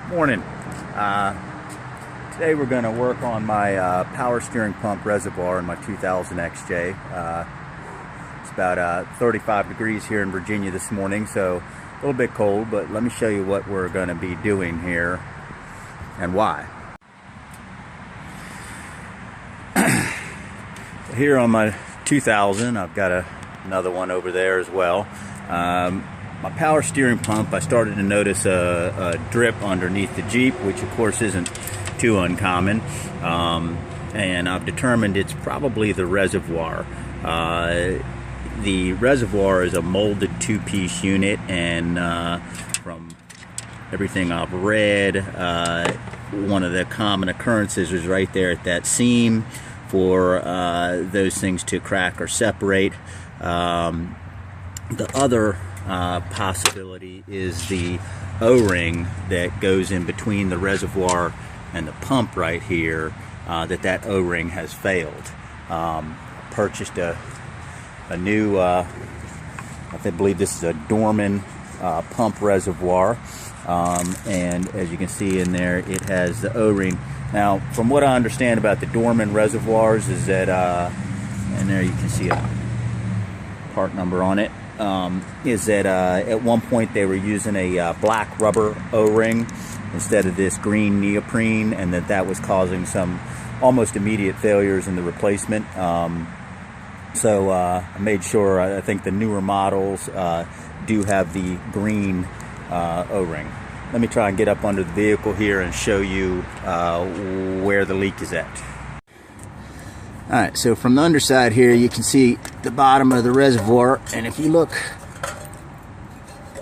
Morning. Today we're going to work on my power steering pump reservoir in my 2000 XJ. It's about 35 degrees here in Virginia this morning, so a little bit cold, but let me show you what we're going to be doing here and why. Here on my 2000, I've got another one over there as well. My power steering pump, I started to notice a drip underneath the Jeep, which of course isn't too uncommon, and I've determined it's probably the reservoir. The reservoir is a molded two-piece unit, and from everything I've read, one of the common occurrences is right there at that seam for those things to crack or separate. The other possibility is the O-ring that goes in between the reservoir and the pump right here, that O-ring has failed. Purchased a new, I believe this is a Dorman pump reservoir, and as you can see in there, it has the O-ring. Now, from what I understand about the Dorman reservoirs is that, and there you can see a part number on it, is that at one point they were using a black rubber O-ring instead of this green neoprene, and that was causing some almost immediate failures in the replacement. So I made sure, I think the newer models do have the green O-ring. Let me try and get up under the vehicle here and show you where the leak is at. Alright, so from the underside here you can see the bottom of the reservoir, and if you look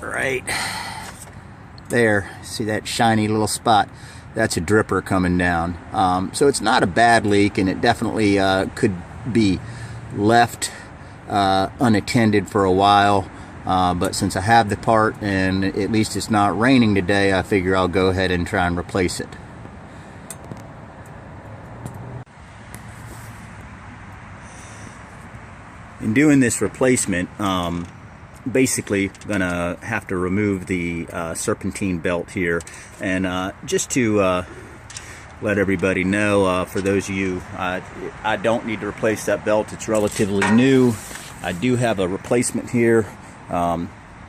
right there, see that shiny little spot? That's a dripper coming down. So it's not a bad leak, and it definitely could be left unattended for a while, but since I have the part and at least it's not raining today, I figure I'll go ahead and try and replace it. In doing this replacement, basically gonna have to remove the serpantine belt here, and just to let everybody know, for those of you, I don't need to replace that belt. It's relatively new. I do have a replacement here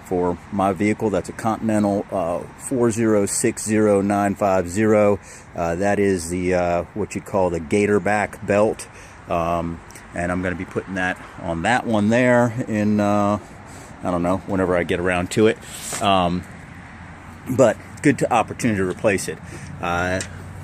for my vehicle. That's a Continental 4060950. That is the what you call the gator back belt, and I'm going to be putting that on that one there in I don't know, whenever I get around to it, but good opportunity to replace it.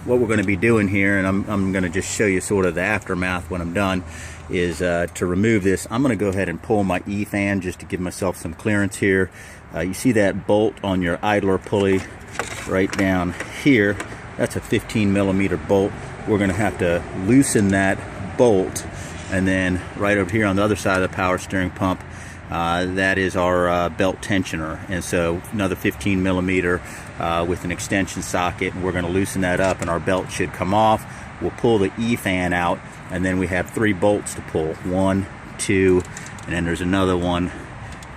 What we're going to be doing here, and I'm going to just show you sort of the aftermath when I'm done, is to remove this. I'm going to go ahead and pull my E-fan just to give myself some clearance here. You see that bolt on your idler pulley right down here? That's a 15 millimeter bolt. We're going to have to loosen that bolt, and then right over here on the other side of the power steering pump, that is our belt tensioner, and so another 15 millimeter with an extension socket, and we're going to loosen that up and our belt should come off. We'll pull the E-fan out, and then we have 3 bolts to pull. 1, 2, and then there's another one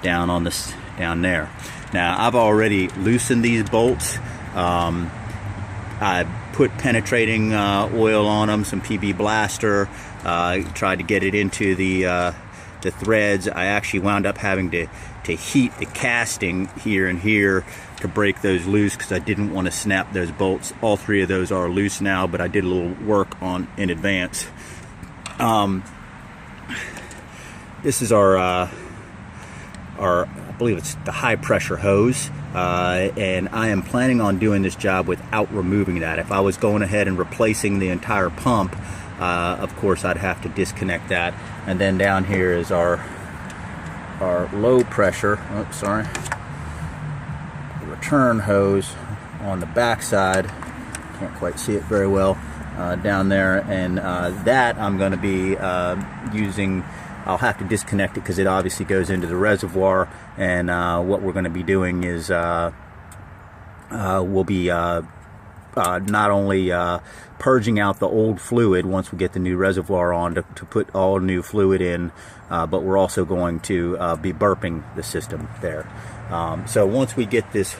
down on this down there. Now I've already loosened these bolts. I put penetrating oil on them, some PB Blaster, tried to get it into the threads. I actually wound up having to heat the casting here and here to break those loose because I didn't want to snap those bolts. All 3 of those are loose now, but I did a little work on in advance. This is our I believe it's the high pressure hose, and I am planning on doing this job without removing that. If I was going ahead and replacing the entire pump, of course I'd have to disconnect that. And then down here is our low pressure, return hose on the back side. Can't quite see it very well down there, and that I'm going to be using. I'll have to disconnect it because it obviously goes into the reservoir, and what we're going to be doing is we'll be not only purging out the old fluid once we get the new reservoir on to put all new fluid in, but we're also going to be burping the system there. So once we get this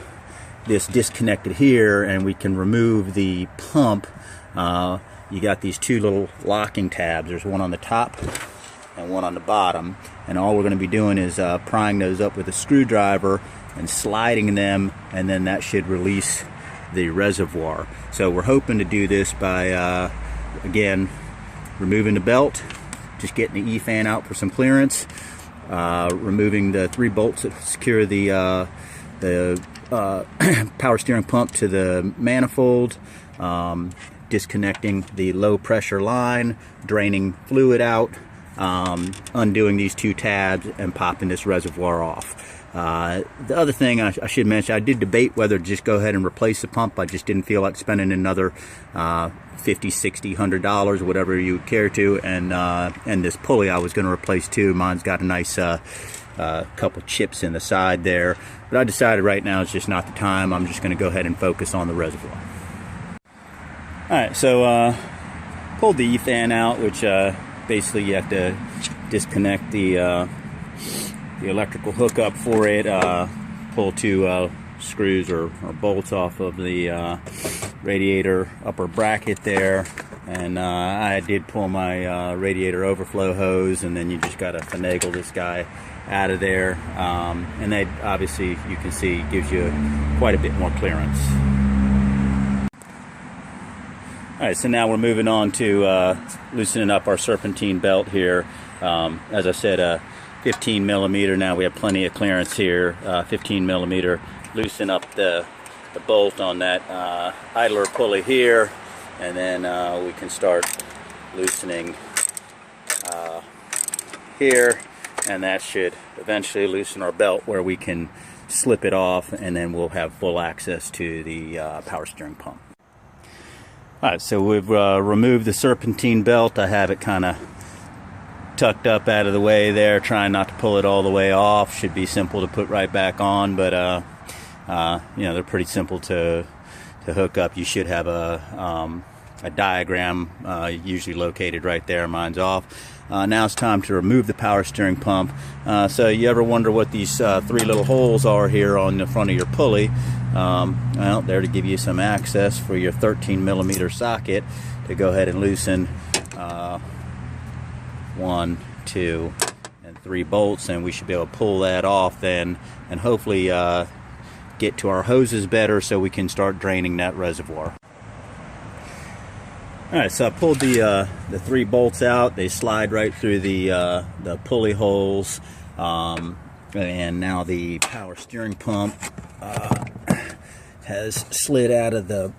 this disconnected here, and we can remove the pump. You got these two little locking tabs. There's one on the top and one on the bottom, and all we're going to be doing is prying those up with a screwdriver and sliding them, and then that should release the reservoir. So we're hoping to do this by again, removing the belt, just getting the E-fan out for some clearance, removing the 3 bolts that secure the power steering pump to the manifold, disconnecting the low pressure line, draining fluid out, undoing these 2 tabs, and popping this reservoir off. The other thing I should mention, I did debate whether to just go ahead and replace the pump. I just didn't feel like spending another $50, $60, $100, whatever you would care to, and this pulley I was going to replace too. Mine's got a nice couple chips in the side there, but I decided right now it's just not the time. I'm just going to go ahead and focus on the reservoir. Alright, so pulled the E-fan out, which basically you have to disconnect the electrical hookup for it, pull 2 screws or bolts off of the radiator upper bracket there, and I did pull my radiator overflow hose, and then you just got to finagle this guy out of there, and that obviously you can see gives you quite a bit more clearance. Alright, so now we're moving on to loosening up our serpantine belt here. As I said, 15 millimeter. Now we have plenty of clearance here. 15 millimeter. Loosen up the bolt on that idler pulley here, and then we can start loosening here, and that should eventually loosen our belt where we can slip it off, and then we'll have full access to the power steering pump. Alright, so we've removed the serpantine belt. I have it kind of tucked up out of the way there, trying not to pull it all the way off. Should be simple to put right back on, but you know, they're pretty simple to hook up. You should have a diagram usually located right there. Mine's off. Now it's time to remove the power steering pump. So you ever wonder what these 3 little holes are here on the front of your pulley? Well, they're to give you some access for your 13 millimeter socket to go ahead and loosen 1, 2, and 3 bolts, and we should be able to pull that off then, and hopefully get to our hoses better so we can start draining that reservoir. Alright, so I pulled the 3 bolts out. They slide right through the pulley holes, and now the power steering pump has slid out of the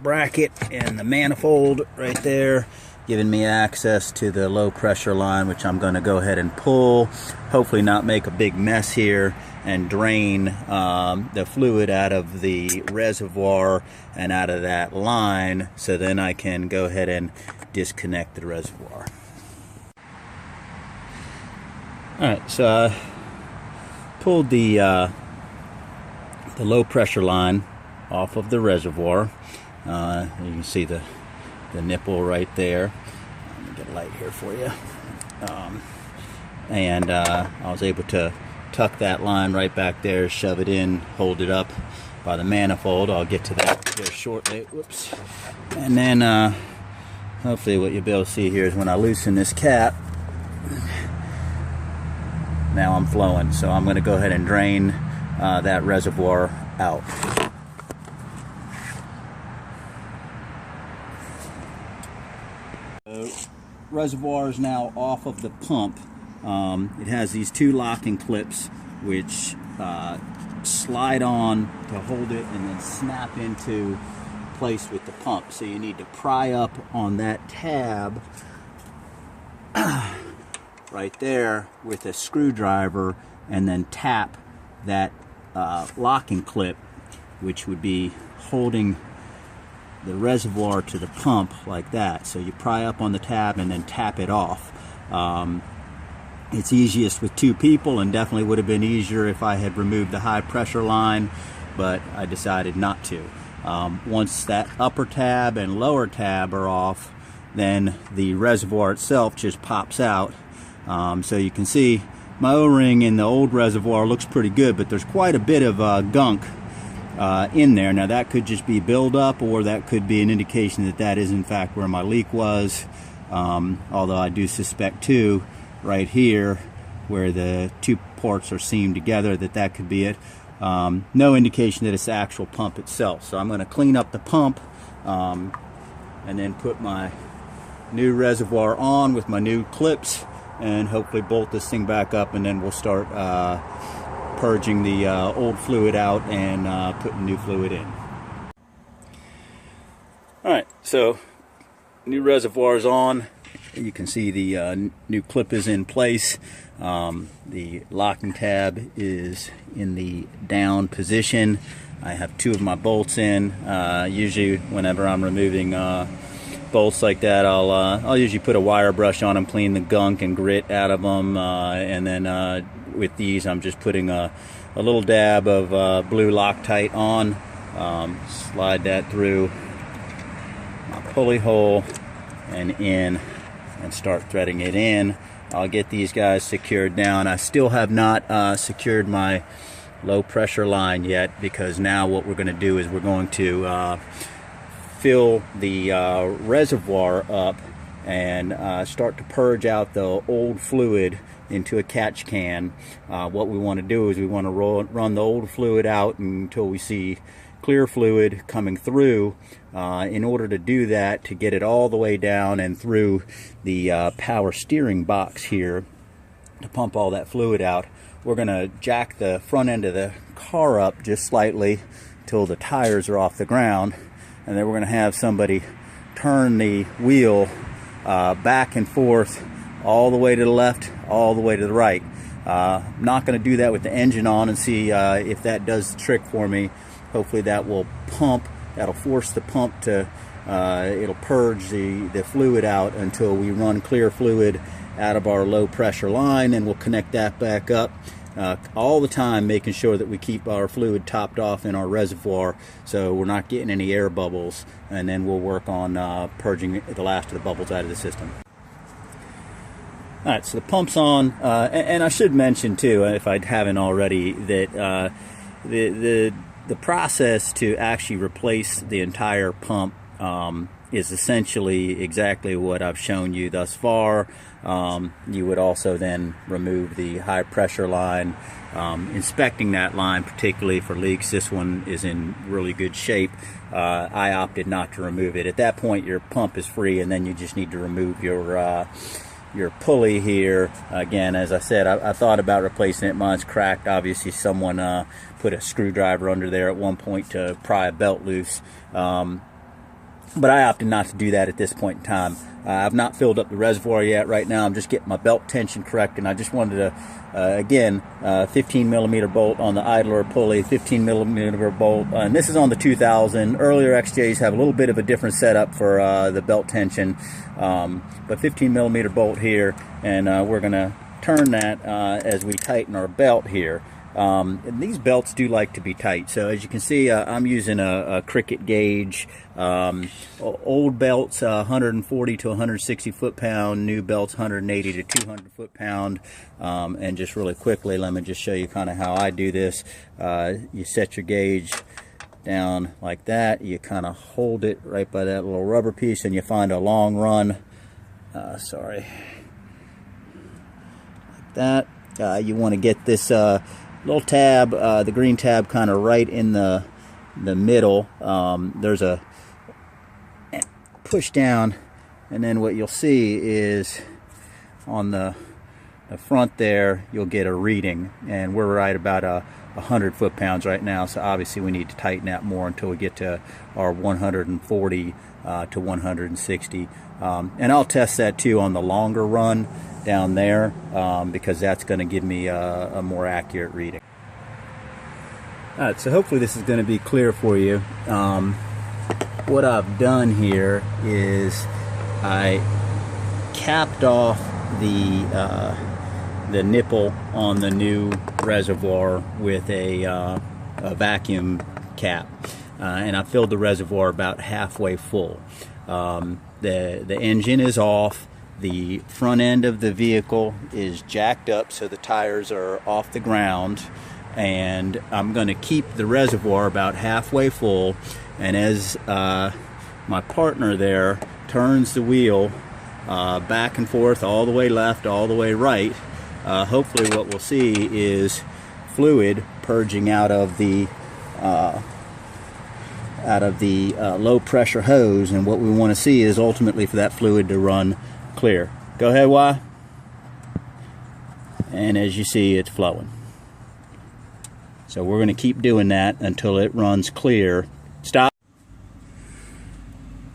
bracket and the manifold right there, giving me access to the low pressure line, which I'm going to go ahead and pull, hopefully not make a big mess here, and drain the fluid out of the reservoir and out of that line, so then I can go ahead and disconnect the reservoir. Alright, so I pulled the low pressure line off of the reservoir. You can see the nipple right there. Let me get a light here for you. And I was able to tuck that line right back there, shove it in, hold it up by the manifold. I'll get to that here shortly. Whoops. And then hopefully what you'll be able to see here is when I loosen this cap, now I'm flowing. So I'm going to go ahead and drain that reservoir out. Reservoir is now off of the pump. It has these 2 locking clips which slide on to hold it and then snap into place with the pump. So you need to pry up on that tab right there with a screwdriver, and then tap that locking clip, which would be holding the reservoir to the pump like that. So you pry up on the tab and then tap it off. It's easiest with 2 people, and definitely would have been easier if I had removed the high pressure line, but I decided not to. Once that upper tab and lower tab are off, then the reservoir itself just pops out. So you can see my O-ring in the old reservoir looks pretty good, but there's quite a bit of gunk in there. Now that could just be buildup, or that could be an indication that that is in fact where my leak was. Although I do suspect too, right here where the two ports are seamed together, that could be it. No indication that it's the actual pump itself. So I'm going to clean up the pump and then put my new reservoir on with my new clips and hopefully bolt this thing back up, and then we'll start purging the old fluid out and putting new fluid in. Alright, so new reservoir is on. You can see the new clip is in place. The locking tab is in the down position. I have two of my bolts in. Usually whenever I'm removing bolts like that, I'll usually put a wire brush on them, clean the gunk and grit out of them, and then with these I'm just putting a little dab of blue Loctite on. Slide that through my pulley hole and in, and start threading it in. I'll get these guys secured down. I still have not secured my low pressure line yet, because now what we're going to do is we're going to fill the reservoir up and start to purge out the old fluid into a catch can. What we want to do is we want to run the old fluid out until we see clear fluid coming through. In order to do that, to get it all the way down and through the power steering box here to pump all that fluid out, we're going to jack the front end of the car up just slightly till the tires are off the ground, and then we're going to have somebody turn the wheel back and forth all the way to the left, all the way to the right. I'm not going to do that with the engine on and see if that does the trick for me. Hopefully that will pump, that'll force the pump to, it'll purge the fluid out until we run clear fluid out of our low pressure line, and we'll connect that back up all the time, making sure that we keep our fluid topped off in our reservoir so we're not getting any air bubbles, and then we'll work on purging the last of the bubbles out of the system. Alright, so the pump's on, and I should mention too, if I haven't already, that the process to actually replace the entire pump is essentially exactly what I've shown you thus far. You would also then remove the high pressure line, inspecting that line particularly for leaks. This one is in really good shape. I opted not to remove it. At that point your pump is free, and then you just need to remove your pulley here. Again, as I said, I thought about replacing it. Mine's cracked. Obviously someone put a screwdriver under there at one point to pry a belt loose. But I opted not to do that at this point in time. I've not filled up the reservoir yet. Right now I'm just getting my belt tension correct, and I just wanted to, again, 15 millimeter bolt on the idler pulley, 15 millimeter bolt, and this is on the 2000. Earlier XJs have a little bit of a different setup for the belt tension, but 15 millimeter bolt here, and we're going to turn that as we tighten our belt here. And these belts do like to be tight, so as you can see, I'm using a cricket gauge. Old belts 140 to 160 foot-pound, new belts 180 to 200 foot-pound. And just really quickly, let me just show you kind of how I do this. You set your gauge down like that, you kind of hold it right by that little rubber piece, and you find a long run, like that. You want to get this little tab, the green tab, kind of right in the middle. There's a push down, and then what you'll see is on the front there you'll get a reading, and we're right about 100 foot-pounds right now, so obviously we need to tighten that more until we get to our 140 to 160. And I'll test that too on the longer run down there, because that's going to give me a more accurate reading. Alright, so hopefully this is going to be clear for you. What I've done here is I capped off the nipple on the new reservoir with a vacuum cap, and I filled the reservoir about halfway full. The engine is off. The front end of the vehicle is jacked up so the tires are off the ground, and I'm going to keep the reservoir about halfway full, and as my partner there turns the wheel back and forth, all the way left, all the way right, hopefully what we'll see is fluid purging out of the low pressure hose, and what we want to see is ultimately for that fluid to run clear. Go ahead, Y. And as you see, it's flowing. So we're going to keep doing that until it runs clear. Stop.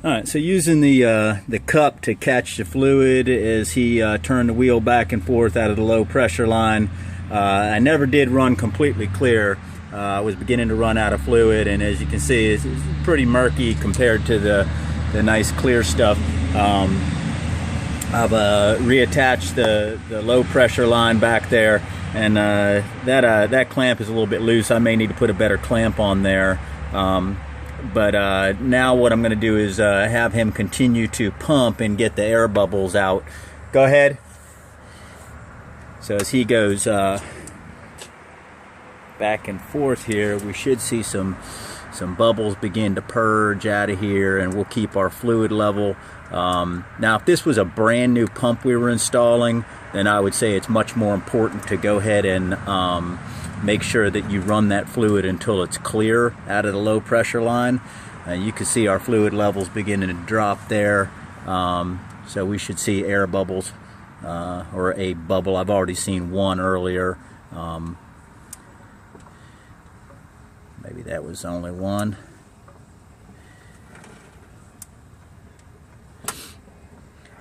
Alright, so using the cup to catch the fluid as he turned the wheel back and forth out of the low pressure line, I never did run completely clear. I was beginning to run out of fluid, and as you can see, it's pretty murky compared to the nice clear stuff. I've reattached the low pressure line back there, and that clamp is a little bit loose. I may need to put a better clamp on there. But now what I'm going to do is have him continue to pump and get the air bubbles out. Go ahead. So as he goes back and forth here, we should see some bubbles begin to purge out of here, and we'll keep our fluid level. Now if this was a brand new pump we were installing, then I would say it's much more important to go ahead and make sure that you run that fluid until it's clear out of the low pressure line. You can see our fluid levels beginning to drop there, so we should see air bubbles, or a bubble. I've already seen one earlier. Maybe that was only one.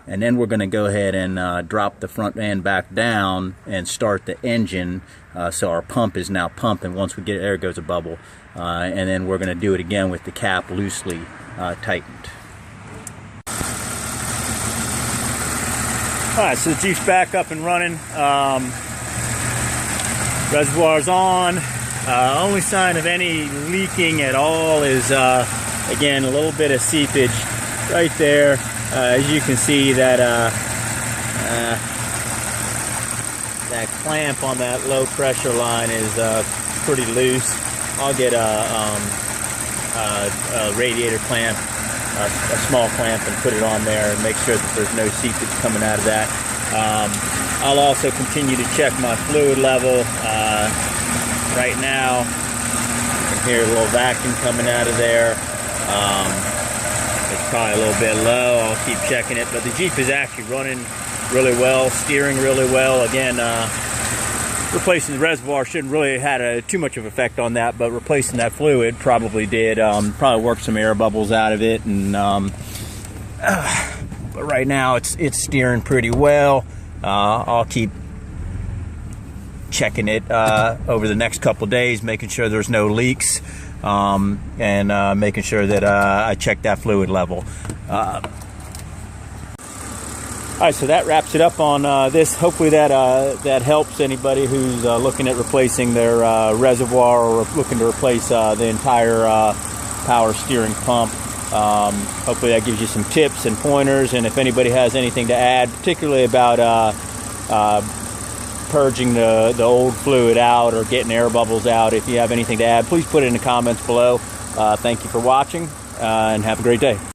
And then we're going to go ahead and drop the front end back down and start the engine, so our pump is now pumping. Once we get there goes a bubble, and then we're going to do it again with the cap loosely tightened. Alright, so the Jeep's back up and running. Reservoir's on. Only sign of any leaking at all is again a little bit of seepage right there. As you can see, that clamp on that low pressure line is pretty loose. I'll get a radiator clamp, a small clamp, and put it on there and make sure that there's no seepage coming out of that. I'll also continue to check my fluid level. Right now, you can hear a little vacuum coming out of there. It's probably a little bit low. I'll keep checking it, but the Jeep is actually running really well, steering really well. Again, replacing the reservoir shouldn't really have had too much of an effect on that, but replacing that fluid probably did. Probably worked some air bubbles out of it, and but right now it's steering pretty well. I'll keep checking it over the next couple days, making sure there's no leaks, and making sure that I check that fluid level. Alright, so that wraps it up on this. Hopefully that helps anybody who's looking at replacing their reservoir, or looking to replace the entire power steering pump. Hopefully that gives you some tips and pointers, and if anybody has anything to add, particularly about purging the old fluid out or getting air bubbles out, if you have anything to add, please put it in the comments below. Thank you for watching, and have a great day.